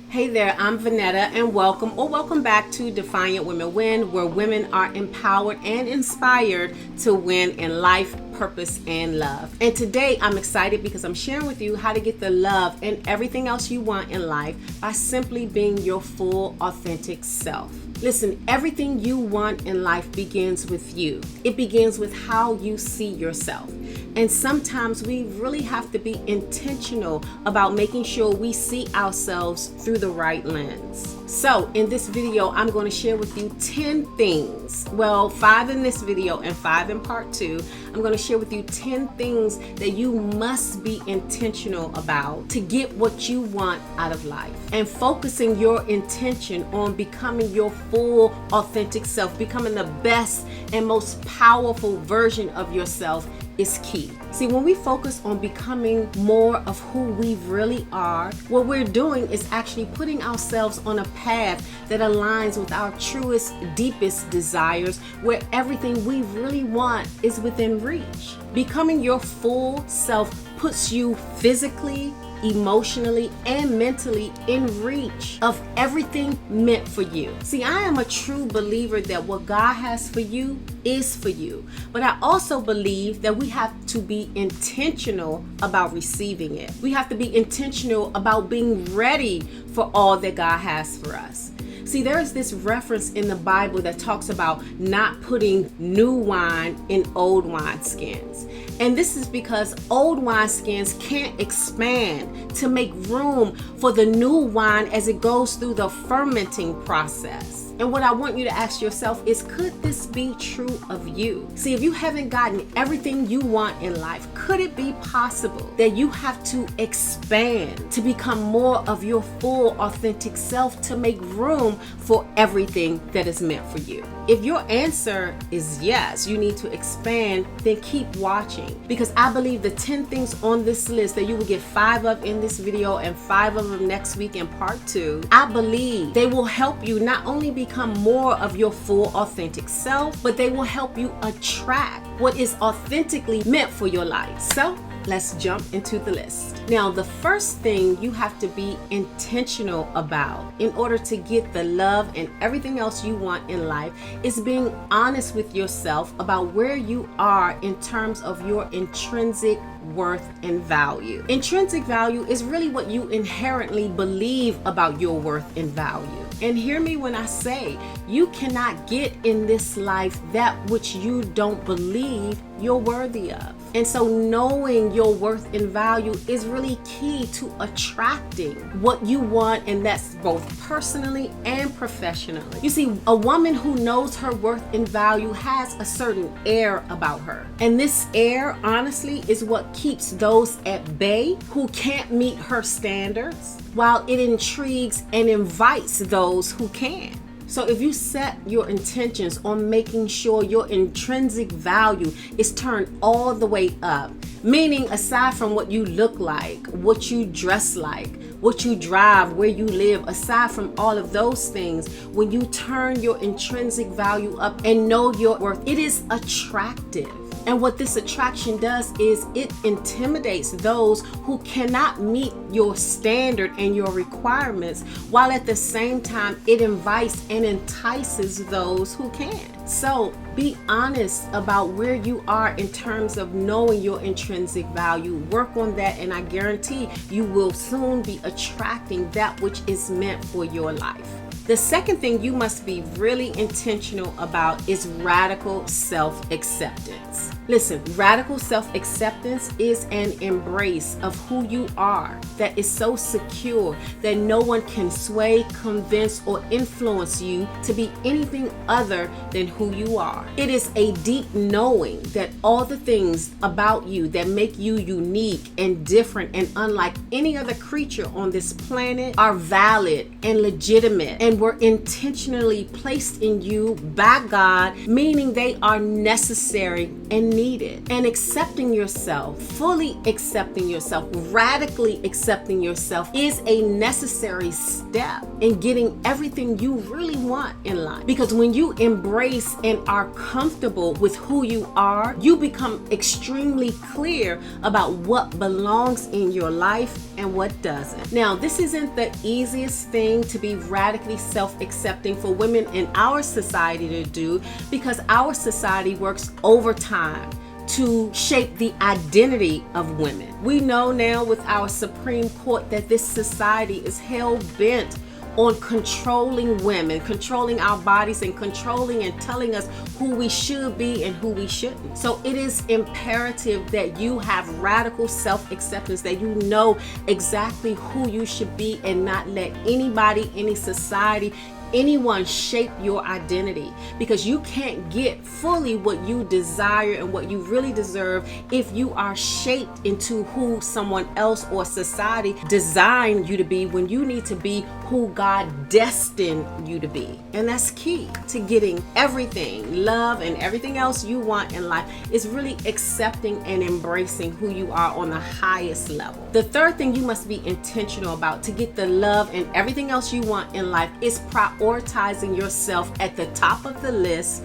Hey there, I'm Vanetta, and welcome back to Defiant Women Win, where women are empowered and inspired to win in life, purpose, and love. And today I'm excited because I'm sharing with you how to get the love and everything else you want in life by simply being your full, authentic self. Listen, everything you want in life begins with you. It begins with how you see yourself. And sometimes we really have to be intentional about making sure we see ourselves through the right lens. So in this video, I'm going to share with you 10 things. Well, 5 in this video and 5 in part 2. I'm going to share with you 10 things that you must be intentional about to get what you want out of life. And focusing your intention on becoming your full, authentic self, becoming the best and most powerful version of yourself is key. See, when we focus on becoming more of who we really are, what we're doing is actually putting ourselves on a path that aligns with our truest, deepest desires, where everything we really want is within reach. Becoming your full self puts you physically, emotionally, and mentally in reach of everything meant for you. See, I am a true believer that what God has for you is for you. But I also believe that we have to be intentional about receiving it. We have to be intentional about being ready for all that God has for us. See, there is this reference in the Bible that talks about not putting new wine in old wineskins. And this is because old wineskins can't expand to make room for the new wine as it goes through the fermenting process. And what I want you to ask yourself is, could this be true of you? See, if you haven't gotten everything you want in life, could it be possible that you have to expand to become more of your full, authentic self to make room for everything that is meant for you? If your answer is yes, you need to expand, then keep watching, because I believe the 10 things on this list that you will get 5 of in this video and 5 of them next week in part 2, I believe they will help you not only become more of your full authentic self, but they will help you attract what is authentically meant for your life. So let's jump into the list. Now, the first thing you have to be intentional about in order to get the love and everything else you want in life is being honest with yourself about where you are in terms of your intrinsic worth and value. Intrinsic value is really what you inherently believe about your worth and value. And hear me when I say, you cannot get in this life that which you don't believe you're worthy of. And so knowing your worth and value is really key to attracting what you want, and that's both personally and professionally. You see, a woman who knows her worth and value has a certain air about her. And this air, honestly, is what keeps those at bay who can't meet her standards, while it intrigues and invites those who can. So if you set your intentions on making sure your intrinsic value is turned all the way up, meaning aside from what you look like, what you dress like, what you drive, where you live, aside from all of those things, when you turn your intrinsic value up and know your worth, it is attractive. And what this attraction does is it intimidates those who cannot meet your standard and your requirements, while at the same time it invites and entices those who can. So be honest about where you are in terms of knowing your intrinsic value. Work on that, and I guarantee you will soon be attracting that which is meant for your life. The second thing you must be really intentional about is radical self-acceptance. Listen, radical self-acceptance is an embrace of who you are that is so secure that no one can sway, convince, or influence you to be anything other than who you are. It is a deep knowing that all the things about you that make you unique and different and unlike any other creature on this planet are valid and legitimate and were intentionally placed in you by God, meaning they are necessary and needed. And accepting yourself, fully accepting yourself, radically accepting yourself is a necessary step in getting everything you really want in life. Because when you embrace and are comfortable with who you are, you become extremely clear about what belongs in your life and what doesn't. Now, this isn't the easiest thing to be radically self-accepting for women in our society to do, because our society works overtime to shape the identity of women. We know now with our Supreme Court that this society is hell-bent on controlling women, controlling our bodies, and controlling and telling us who we should be and who we shouldn't. So it is imperative that you have radical self-acceptance, that you know exactly who you should be and not let anybody, any society, anyone shape your identity, because you can't get fully what you desire and what you really deserve if you are shaped into who someone else or society designed you to be, when you need to be who God destined you to be. And that's key to getting everything, love and everything else you want in life, is really accepting and embracing who you are on the highest level. The third thing you must be intentional about to get the love and everything else you want in life is prioritizing yourself at the top of the list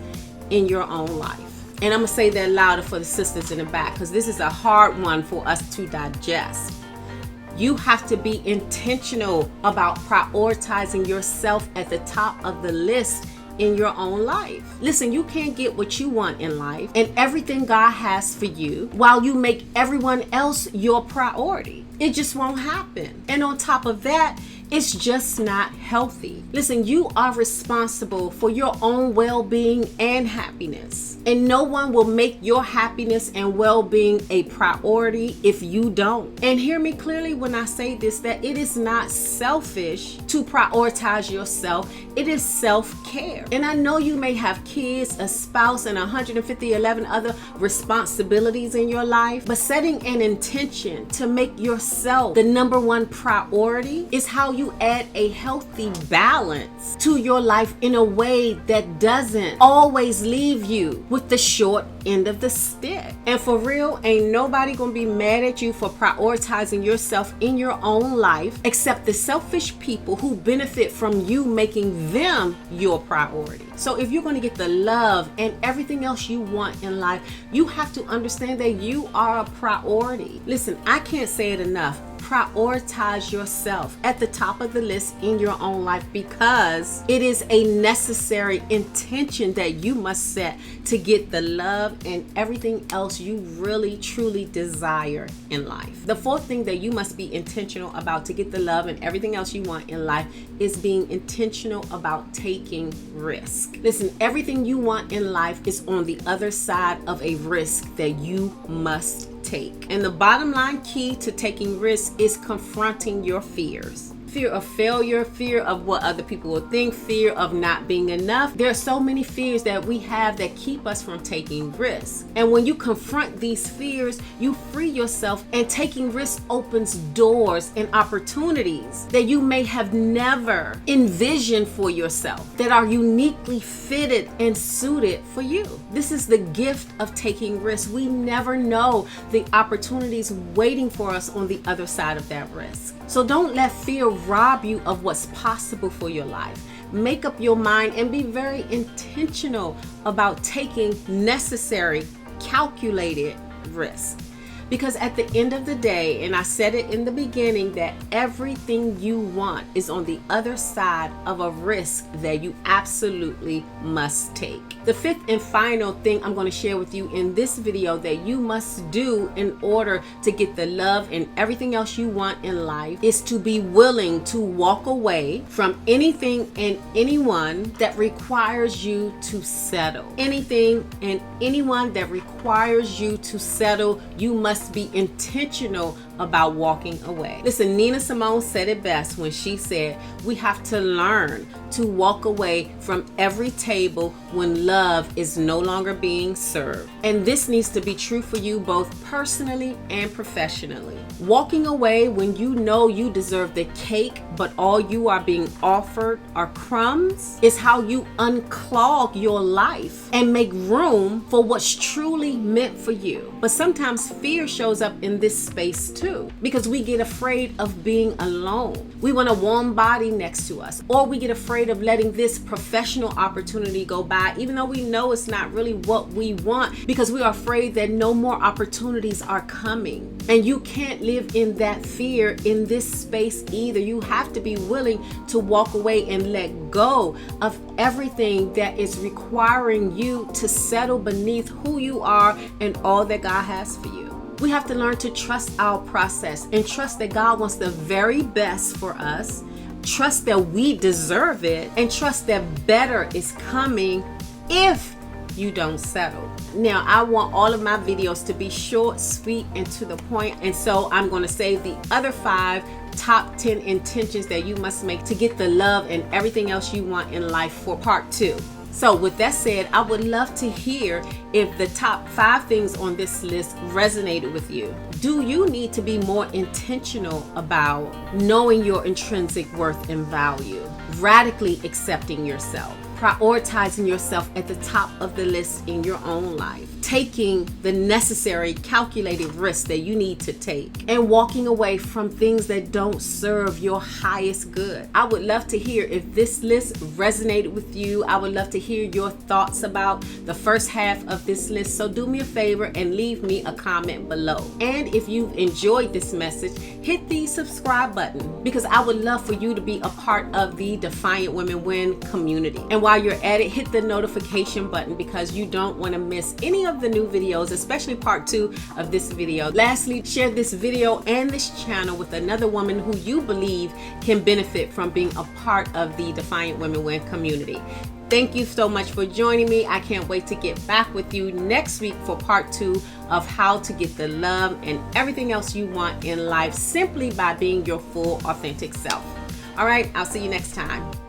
in your own life. And I'm gonna say that louder for the sisters in the back, because this is a hard one for us to digest. You have to be intentional about prioritizing yourself at the top of the list in your own life. Listen, you can't get what you want in life and everything God has for you while you make everyone else your priority. It just won't happen. And on top of that, it's just not healthy. Listen, you are responsible for your own well-being and happiness. And no one will make your happiness and well-being a priority if you don't. And hear me clearly when I say this, that it is not selfish to prioritize yourself. It is self-care. And I know you may have kids, a spouse, and 11 other responsibilities in your life, but setting an intention to make yourself the number one priority is how you add a healthy balance to your life in a way that doesn't always leave you with the short end of the stick. And for real, ain't nobody gonna be mad at you for prioritizing yourself in your own life except the selfish people who benefit from you making them your priority. So if you're gonna get the love and everything else you want in life, you have to understand that you are a priority. Listen, I can't say it enough. Prioritize yourself at the top of the list in your own life, because it is a necessary intention that you must set to get the love and everything else you really truly desire in life. The fourth thing that you must be intentional about to get the love and everything else you want in life is being intentional about taking risk. Listen, everything you want in life is on the other side of a risk that you must take. And the bottom line key to taking risks is confronting your fears. Fear of failure, fear of what other people will think, fear of not being enough. There are so many fears that we have that keep us from taking risks. And when you confront these fears, you free yourself, and taking risks opens doors and opportunities that you may have never envisioned for yourself, that are uniquely fitted and suited for you. This is the gift of taking risks. We never know the opportunities waiting for us on the other side of that risk. So don't let fear rob you of what's possible for your life. Make up your mind and be very intentional about taking necessary, calculated risks. Because at the end of the day, and I said it in the beginning, that everything you want is on the other side of a risk that you absolutely must take. The fifth and final thing I'm going to share with you in this video that you must do in order to get the love and everything else you want in life is to be willing to walk away from anything and anyone that requires you to settle. Anything and anyone that requires you to settle, you must be intentional about walking away. Listen, Nina Simone said it best when she said, we have to learn to walk away from every table when love is no longer being served. And this needs to be true for you both personally and professionally. Walking away when you know you deserve the cake, but all you are being offered are crumbs, is how you unclog your life and make room for what's truly meant for you. But sometimes fear shows up in this space too. too, because we get afraid of being alone. We want a warm body next to us, or we get afraid of letting this professional opportunity go by, even though we know it's not really what we want, because we are afraid that no more opportunities are coming. And you can't live in that fear in this space either. You have to be willing to walk away and let go of everything that is requiring you to settle beneath who you are and all that God has for you. We have to learn to trust our process and trust that God wants the very best for us, trust that we deserve it, and trust that better is coming if you don't settle. Now, I want all of my videos to be short, sweet, and to the point, and so I'm going to save the other 5 top 10 intentions that you must make to get the love and everything else you want in life for part 2. So with that said, I would love to hear if the top 5 things on this list resonated with you. Do you need to be more intentional about knowing your intrinsic worth and value, radically accepting yourself, prioritizing yourself at the top of the list in your own life, taking the necessary calculated risks that you need to take, and walking away from things that don't serve your highest good? I would love to hear if this list resonated with you. I would love to hear your thoughts about the first half of this list. So do me a favor and leave me a comment below. And if you've enjoyed this message, hit the subscribe button, because I would love for you to be a part of the Defiant Women Win community. And while you're at it, hit the notification button, because you don't want to miss any of the new videos, especially part 2 of this video. Lastly, share this video and this channel with another woman who you believe can benefit from being a part of the Defiant Women Win community. Thank you so much for joining me. I can't wait to get back with you next week for part 2 of how to get the love and everything else you want in life simply by being your full, authentic self. All right, I'll see you next time.